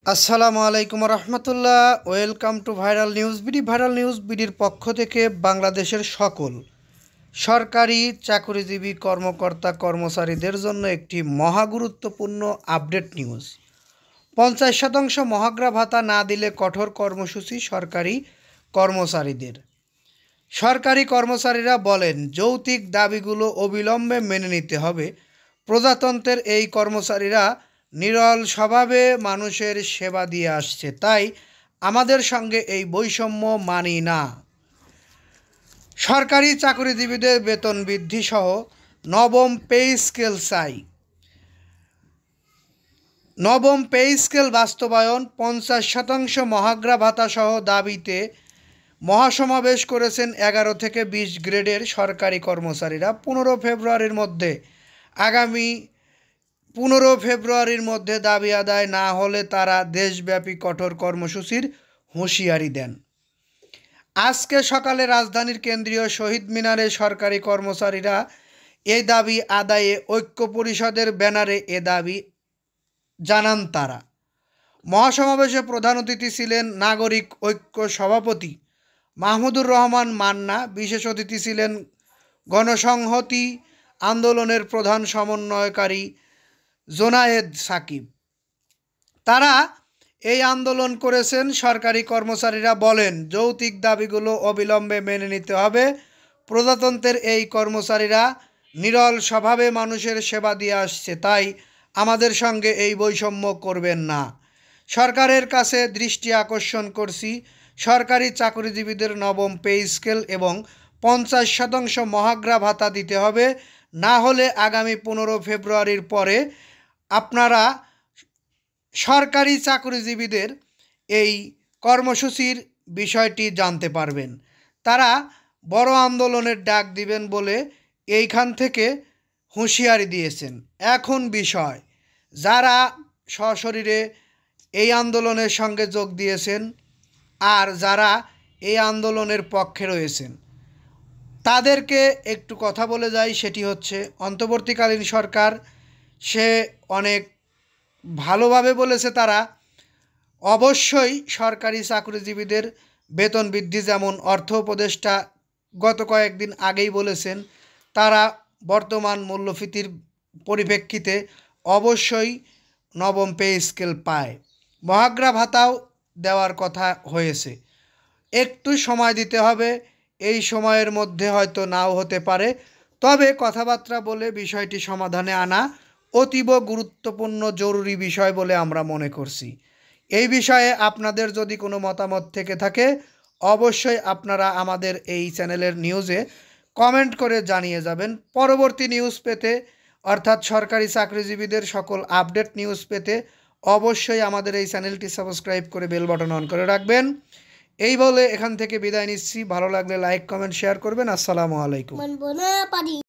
আসসালামু আলাইকুম রহমতুল্লাহ। Welcome to viral news BD. Viral news বিডির পক্ষ থেকে বাংলাদেশের সকল সরকারি চাকরিজীবী কর্মকর্তা কর্মচারীদের জন্য একটি মহাগুরুত্বপূর্ণ আপডেট নিউজ। 50% মহার্ঘ ভাতা না দিলে কঠোর কর্মসূচি সরকারি কর্মচারীদের। সরকারি কর্মচারীরা বলেন, যৌক্তিক দাবিগুলো অবিলম্বে মেনে নিতে হবে। প্রজাতন্ত্রের এই কর্মচারীরা নিরল স্বভাবে মানুষের সেবা দিয়ে আসছে, তাই আমাদের সঙ্গে এই বৈষম্য মানি না। সরকারি চাকরিজীবীদের বেতন বৃদ্ধি সহ নবম পে স্কেল চাই। নবম পে স্কেল বাস্তবায়ন, 50% মহার্ঘ ভাতা সহ দাবিতে মহাসমাবেশ করেছেন 11 থেকে 20 গ্রেডের সরকারি কর্মচারীরা। 15 ফেব্রুয়ারির মধ্যে দাবি আদায় না হলে তারা দেশব্যাপী কঠোর কর্মসূচির হুঁশিয়ারি দেন। আজকে সকালে রাজধানীর কেন্দ্রীয় শহীদ মিনারে সরকারি কর্মচারীরা এই দাবি আদায়ে ঐক্য পরিষদের ব্যানারে এ দাবি জানান তারা। মহাসমাবেশে প্রধান অতিথি ছিলেন নাগরিক ঐক্য সভাপতি মাহমুদুর রহমান মান্না। বিশেষ অতিথি ছিলেন গণসংহতি আন্দোলনের প্রধান সমন্বয়কারী জোনায়েদ সাকিব। তারা এই আন্দোলন করেছেন। সরকারি কর্মচারীরা বলেন, যৌক্তিক দাবিগুলো অবিলম্বে মেনে নিতে হবে। প্রজাতন্ত্রের এই কর্মচারীরা নিরল স্বভাবে মানুষের সেবা দিয়ে আসছে, তাই আমাদের সঙ্গে এই বৈষম্য করবেন না। সরকারের কাছে দৃষ্টি আকর্ষণ করছি, সরকারি চাকরিজীবীদের নবম পে স্কেল এবং 50% মহার্ঘ ভাতা দিতে হবে। না হলে আগামী 15 ফেব্রুয়ারির পরে আপনারা সরকারি চাকরিজীবীদের এই কর্মসূচির বিষয়টি জানতে পারবেন। তারা বড় আন্দোলনের ডাক দিবেন বলে এইখান থেকে হুঁশিয়ারি দিয়েছেন। এখন বিষয়, যারা সশরীরে এই আন্দোলনের সঙ্গে যোগ দিয়েছেন আর যারা এই আন্দোলনের পক্ষে রয়েছেন তাদেরকে একটু কথা বলে যাই। সেটি হচ্ছে, অন্তর্বর্তীকালীন সরকার সে অনেক ভালোভাবে বলেছে, তারা অবশ্যই সরকারি চাকরিজীবীদের বেতন বৃদ্ধি, যেমন অর্থ উপদেষ্টা গত কয়েকদিন আগেই বলেছেন, তারা বর্তমান মূল্যস্ফীতির পরিপ্রেক্ষিতে অবশ্যই নবম পে স্কেল পায়। মহার্ঘ ভাতাও দেওয়ার কথা হয়েছে। একটু সময় দিতে হবে, এই সময়ের মধ্যে হয়তো নাও হতে পারে, তবে কথাবার্তা বলে বিষয়টি সমাধানে আনা অতীব গুরুত্বপূর্ণ জরুরি বিষয় বলে আমরা মনে করছি। এই বিষয়ে আপনাদের যদি কোনো মতামত থেকে থাকে অবশ্যই আপনারা আমাদের এই চ্যানেলের নিউজে কমেন্ট করে জানিয়ে যাবেন। পরবর্তী নিউজ পেতে, অর্থাৎ সরকারি চাকরিজীবীদের সকল আপডেট নিউজ পেতে অবশ্যই আমাদের এই চ্যানেলটি সাবস্ক্রাইব করে বেল বাটন অন করে রাখবেন। এই বলে এখান থেকে বিদায় নিচ্ছি। ভালো লাগলে লাইক কমেন্ট শেয়ার করবেন। আসসালামু আলাইকুম।